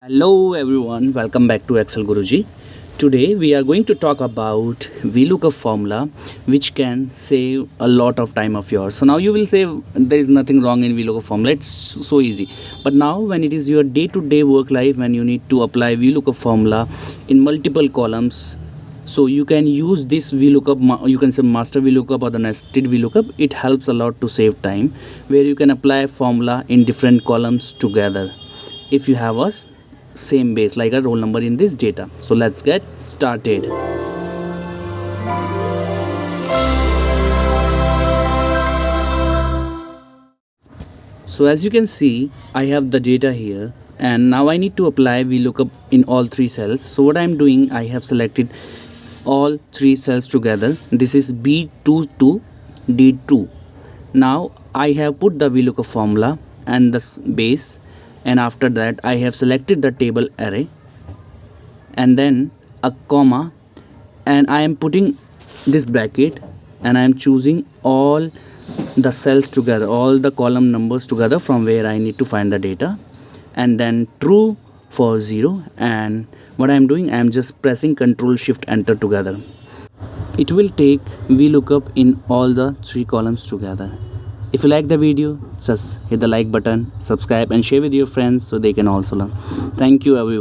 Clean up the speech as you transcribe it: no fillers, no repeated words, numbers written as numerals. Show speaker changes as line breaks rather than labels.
Hello everyone, welcome back to Excel Guruji. Today we are going to talk about VLOOKUP formula which can save a lot of time of yours. So now you will say there is nothing wrong in VLOOKUP formula, it's so easy. But now when it is your day-to-day work life, when you need to apply VLOOKUP formula in multiple columns, so you can use this VLOOKUP, you can say master VLOOKUP or the nested VLOOKUP. It helps a lot to save time, where you can apply formula in different columns together if you have a same base like a roll number in this data. So let's get started. So as you can see, I have the data here, and now I need to apply VLOOKUP in all three cells. So what I'm doing, I have selected all three cells together. This is B2 to D2. Now I have put the VLOOKUP formula and the base, and after that I have selected the table array and then a comma, and I am putting this bracket and I am choosing all the cells together, all the column numbers together from where I need to find the data, and then true for 0. And what I am doing, I am just pressing Ctrl Shift Enter together. It will take VLOOKUP in all the three columns together. If you like the video, just hit the like button, subscribe and share with your friends so they can also learn. Thank you everyone.